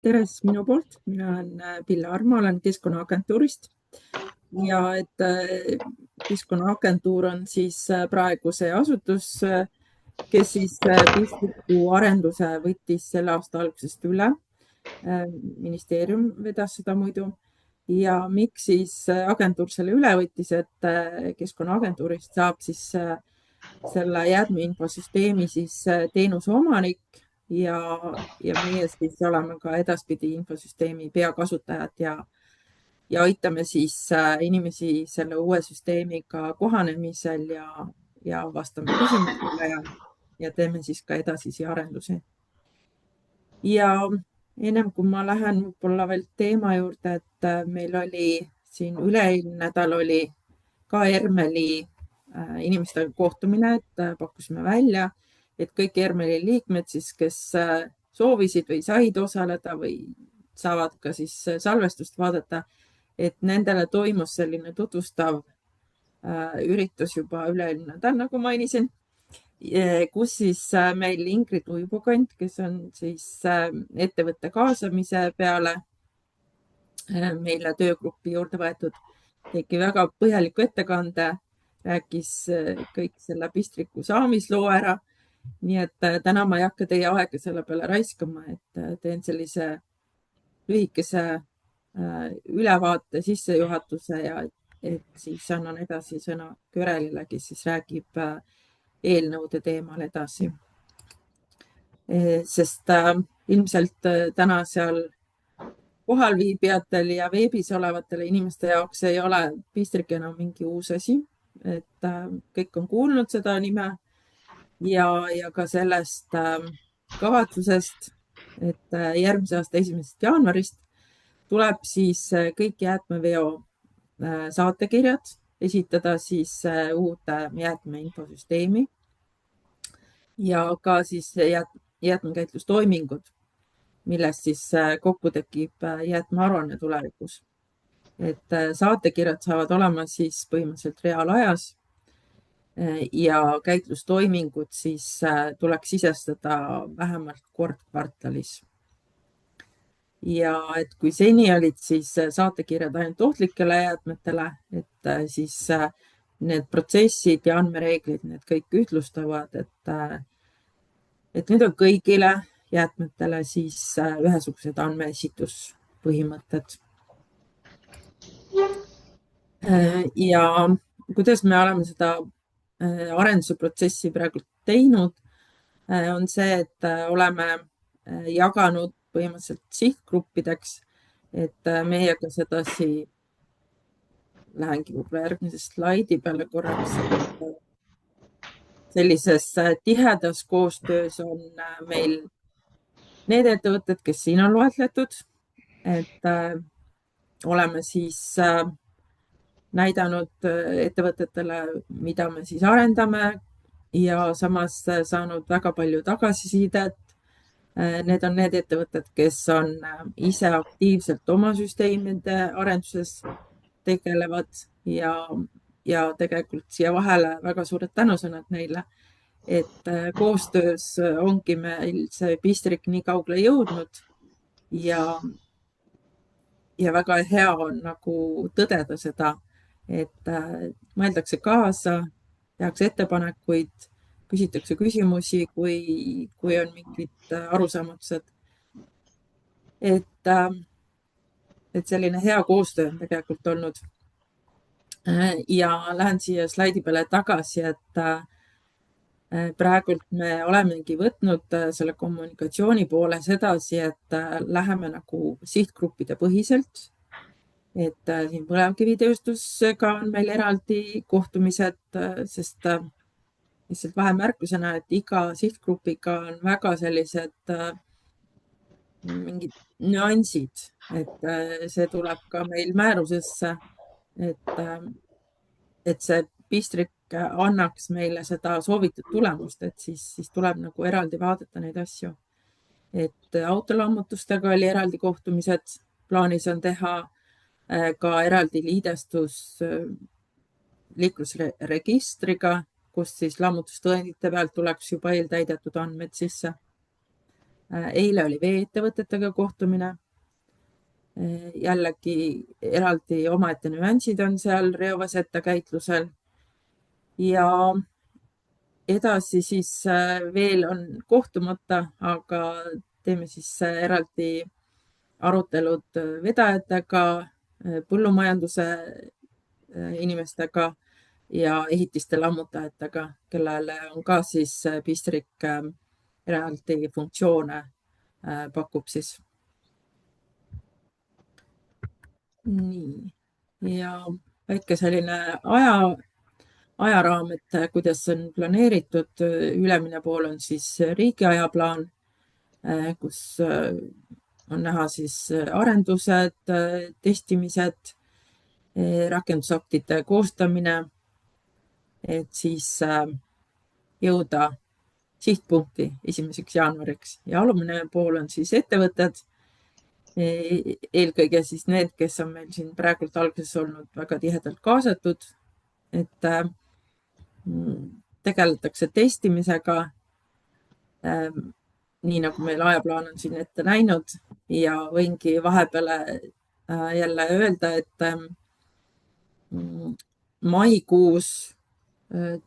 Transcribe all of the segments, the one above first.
Tere siis minu poolt, mina olen Pillar, ma olen Keskkonnaagentuurist ja Keskkonnaagentuur on siis praegu see asutus, kes siis Pistiku arenduse võttis selle aasta algusest üle. Ministeerium vedas seda muidu ja miks siis agentuur selle üle võttis, et Keskkonnaagentuurist saab siis selle jäätmeinfosüsteemi siis teenuse omanik ja, ja meie siis oleme ka edaspidi infosüsteemi peakasutajad ja aitame siis inimesi selle uue süsteemiga kohanemisel ja vastame küsimustele ja teeme siis ka edasisi arendusi. Ja ennem kui ma lähen võib-olla veel teema juurde, et meil oli siin üle-eelmine nädal oli ka Ermeli inimestega kohtumine, et pakkusime välja, et kõik Ermeli liikmed siis, kes soovisid või said osaleda või saavad ka siis salvestust vaadata, et nendele toimus selline tutvustav üritus juba üle-eelmine nädal, nagu mainisin, kus siis meil Ingrid Uibukant, kes on siis ettevõtte kaasamise peale meile töögruppi juurde võetud, tegi väga põhjaliku ettekande, rääkis kõik selle pistriku saamisloo ära. Nii et täna ma ei hakka teie aega selle peale raiskama, et teen sellise lühikese ülevaate sissejuhatuse ja et siis annan edasi sõna Körelile, kes siis räägib eelnõude teemal edasi. Sest ilmselt täna seal kohalviibijatel ja veebis olevatele inimeste jaoks ei ole Pistrik enam mingi uus asi, et kõik on kuulnud seda nime ja ka sellest kavatsusest, et järgmise aasta 1. jaanuarist tuleb siis kõik jäätmeveo saatekirjad esitada siis uude jäätmeinfosüsteemi ja ka siis jäätmekäitlustoimingud, millest siis kokku tekib jäätmearuanne tulevikus. Et saatekirjad saavad olema siis põhimõtteliselt reaalajas ja käitlustoimingud siis tuleks sisestada vähemalt kord kvartalis. Ja et kui seni olid siis saatekirjad ainult ohtlikele jäätmetele, et siis need protsessid ja andmereeglid, need kõik ühtlustavad, et nüüd on kõigile jäätmetele siis ühesugused andmeesituspõhimõtted. Ja kuidas me oleme seda arenduse protsessi praegu teinud, on see, et oleme jaganud põhimõtteliselt sihtgruppideks, et meiega sedasi, lähengi võib-olla järgmise slaidi peale korraks, sellises tihedas koostöös on meil need ettevõtted, kes siin on loetletud, et oleme siis näidanud ettevõtetele, mida me siis arendame ja samas saanud väga palju tagasisidet. Need on need ettevõtted, kes on ise aktiivselt oma süsteemide arenduses tegelevad ja tegelikult siia vahele väga suured tänusõnad neile, et koostöös ongi meil see Pistrik nii kaugele jõudnud ja väga hea on nagu tõdeda seda, et mõeldakse kaasa, tehakse ettepanekuid, küsitakse küsimusi, kui on mingid arusaamatused. Et selline hea koostöö on tegelikult olnud. Ja lähen siia slaidi peale tagasi, et praegult me olemegi võtnud selle kommunikatsiooni pooles edasi, et läheme nagu sihtgruppide põhiselt. Et siin põlevkivitööstusega on meil eraldi kohtumised, sest lihtsalt vahemärkusena, et iga sihtgrupiga on väga sellised mingid nüansid, et see tuleb ka meil määrusesse, et see Pistrik annaks meile seda soovitud tulemust, et siis tuleb nagu eraldi vaadata neid asju. Et autolammutustega oli eraldi kohtumised, plaanis on teha ka eraldi liidestus liiklusregistriga, kus siis lammutustõendite pealt tuleks juba eeltäidetud andmed sisse. Eile oli veeettevõtetega kohtumine. Jällegi eraldi omaette nüansid on seal reovaseta käitlusel ja edasi siis veel on kohtumata, aga teeme siis eraldi arutelud vedajatega, põllumajanduse inimestega ja ehitiste lammutajatega, kellele on ka siis Bistrik eraldi funktsioone pakub siis. Nii, ja väike selline ajaraam, et kuidas on planeeritud. Ülemine pool on siis riigi ajaplaan, kus on näha siis arendused, testimised, rakendusaktide koostamine, et siis jõuda sihtpunkti 1. jaanuariks ja alumine pool on siis ettevõtted, eelkõige siis need, kes on meil siin praegult alguses olnud väga tihedalt kaasatud, et tegeletakse testimisega, nii nagu meil ajaplaan on siin ette näinud ja võingi vahepeale jälle öelda, et maikuus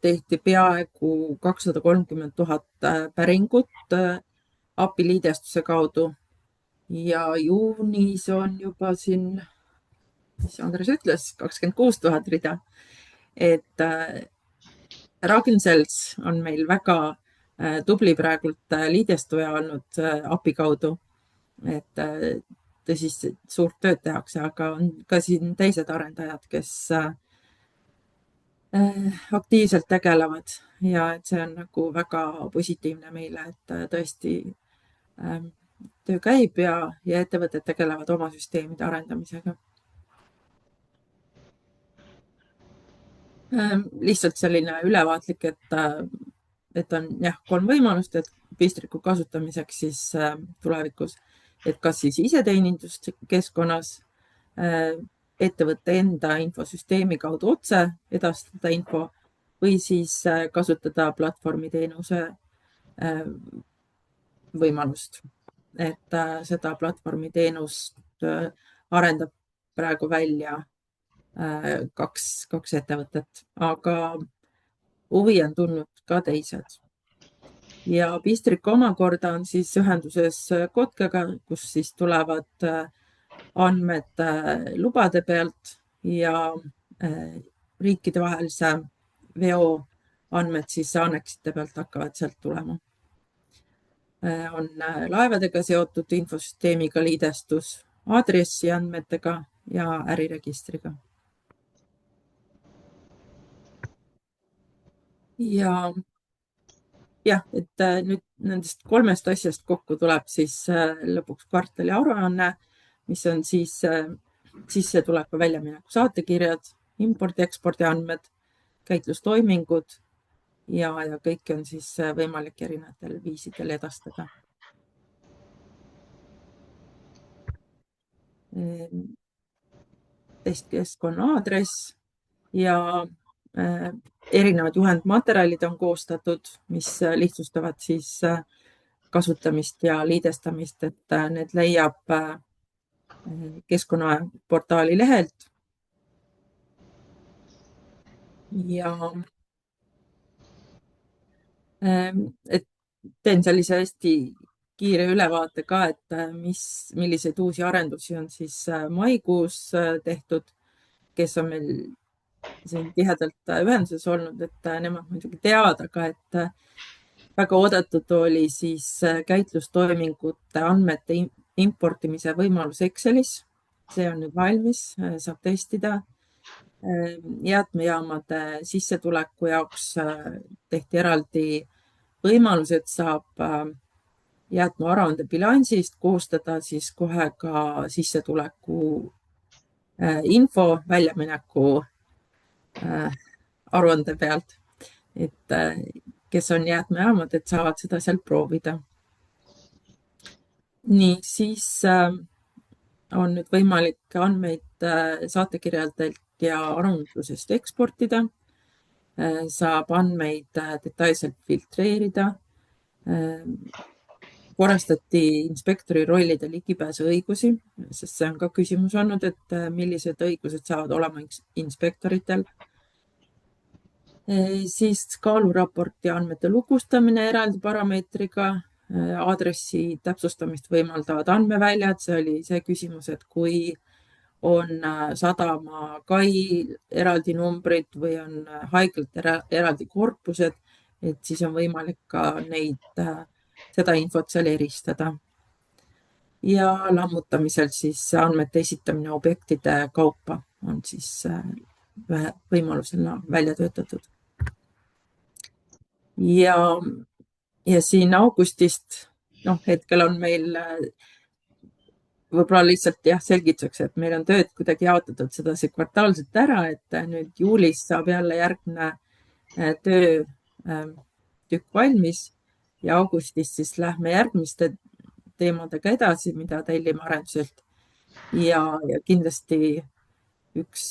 tehti peaaegu 230 000 päringut API-liidestuse kaudu ja juunis on juba siin, mis Andres ütles, 26 000 rida. Et Ragn-Sells on meil väga tubli praegult liidestuja olnud API kaudu, et tõsist suurt tööd tehakse, aga on ka siin teised arendajad, kes aktiivselt tegelevad ja et see on nagu väga positiivne meile, et tõesti töö käib ja ettevõtted tegelevad oma süsteemide arendamisega. Lihtsalt selline ülevaatlik, et on jah 3 võimalust, et Bistriku kasutamiseks siis tulevikus, et kas siis iseteeninduskeskkonnas, ettevõtte enda infosüsteemi kaudu otse edastada info või siis kasutada platvormiteenuse võimalust. Et seda platvormiteenust arendab praegu välja kaks ettevõtet, aga huvi on tulnud ka teised. Ja Bistrik omakorda on siis ühenduses Kotkega, kus siis tulevad andmed lubade pealt ja riikidevahelise veo andmed siis anneksite pealt hakkavad sealt tulema. On laevadega seotud infosüsteemiga liidestus, aadressi andmetega ja äriregistriga. Ja jah, et nüüd nendest 3 asjast kokku tuleb siis lõpuks kvartali aruanne, mis on siis sissetuleku väljamineku saatekirjad, impordi-ekspordi andmed, käitlustoimingud ja kõike on siis võimalik erinevatel viisidel edastada. Testkeskkonna aadress ja erinevad juhendmaterjalid on koostatud, mis lihtsustavad siis kasutamist ja liidestamist, et need leiab keskkonnaportaali lehelt. Ja et teen sellise hästi kiire ülevaate ka, et milliseid uusi arendusi on siis maikuus tehtud, kes on meil siin tihedalt ühenduses olnud, et nemad muidugi teavad, aga et väga oodatud oli siis käitlustoimingute andmete importimise võimalus Excelis. See on nüüd valmis, saab testida. Jäätmejaamade sissetuleku jaoks tehti eraldi võimalus, et saab jäätmearuande bilansist koostada siis kohe ka sissetuleku info väljamineku aruande pealt, et kes on jäätmejaamad, et saavad seda sealt proovida. Nii, siis on nüüd võimalik andmeid saatekirjadelt ja arvundusest eksportida, saab andmeid detailselt filtreerida, korrastati inspektori rollide ligipääsuõigusi, sest see on ka küsimus olnud, et millised õigused saavad olema inspektoritel. Siis kaaluraporti andmete lukustamine eraldi parameetriga, aadressi täpsustamist võimaldavad andmeväljad, see oli see küsimus, et kui on sadama kai eraldi numbrid või on haiglate eraldi korpused, et siis on võimalik ka seda infot seal eristada. Ja lammutamisel siis andmete esitamine objektide kaupa on siis ühe võimalusena välja töötatud. Ja siin augustist, hetkel on meil võib-olla lihtsalt selgituseks, et meil on tööd kuidagi jaotatud sedasi kvartaalselt ära, et nüüd juulis saab jälle järgmine töötükk valmis ja augustis siis lähme järgmiste teemadega edasi, mida tellime arenduselt. Ja kindlasti üks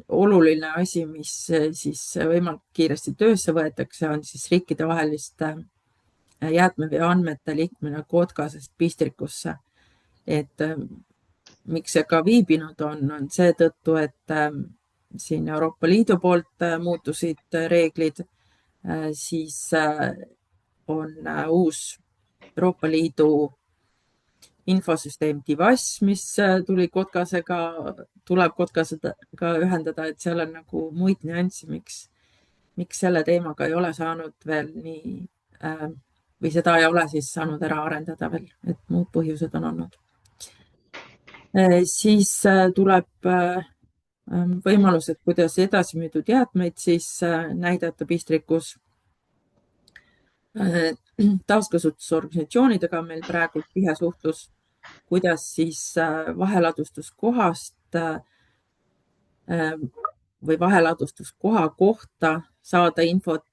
oluline asi, mis siis võimalikult kiiresti töösse võetakse, on siis riikidevaheliste jäätmeveoandmete liikmine KOTKAS-est Pistrikusse. Et miks see ka viibinud on seetõttu, et siin Euroopa Liidu poolt muutusid reeglid, siis on uus Euroopa Liidu infosüsteem DIVAS, mis tuleb KOTKASega ühendada, et seal on nagu muid nüansse, miks selle teemaga ei ole saanud veel nii või seda ei ole siis saanud ära arendada veel, et muud põhjused on olnud. Siis tuleb võimalused, kuidas edasi müüdud jäätmeid siis näidata Pistrikus. Taaskasutusorganisatsioonidega on meil praegu tihe suhtlus, kuidas siis vaheladustuskohast või vaheladustuskoha kohta saada infot,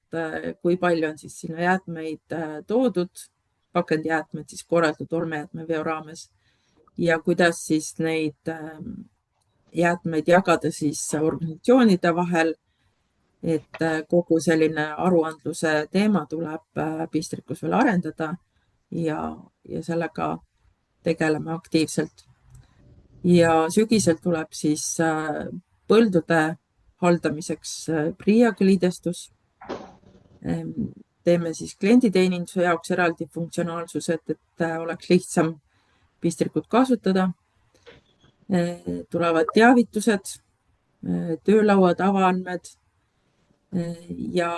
kui palju on siis sinna jäätmeid toodud, pakendijäätmed siis korraldatud olmejäätmeveo raames ja kuidas siis neid jäätmeid jagada siis organisatsioonide vahel, et kogu selline aruandluse teema tuleb Pistrikus veel arendada ja sellega tegeleme aktiivselt. Ja sügisel tuleb siis põldude haldamiseks PRIA-ga liidestus. Teeme siis klienditeeninduse jaoks eraldi funktsionaalsused, et oleks lihtsam Pistrikut kasutada. Tulevad teavitused, töölauad, avaandmed ja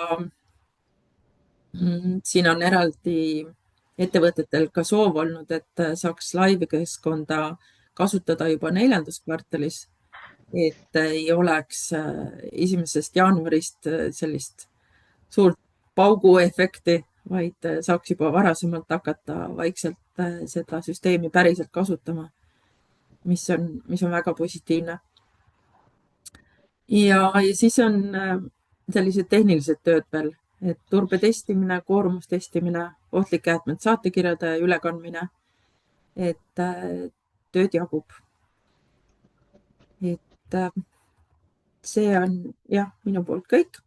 siin on eraldi ettevõtetel ka soov olnud, et saaks laivkeskkonda kasutada juba 4. kvartalis, et ei oleks 1. jaanuarist sellist suurt pauguefekti, vaid saaks juba varasemalt hakata vaikselt seda süsteemi päriselt kasutama, mis on väga positiivne. Ja siis on sellised tehnilised tööd veel, et turbetestimine, koormustestimine, ohtlike jäätmete saatekirjade ülekandmine, et tööd jagub. Et see on minu poolt kõik.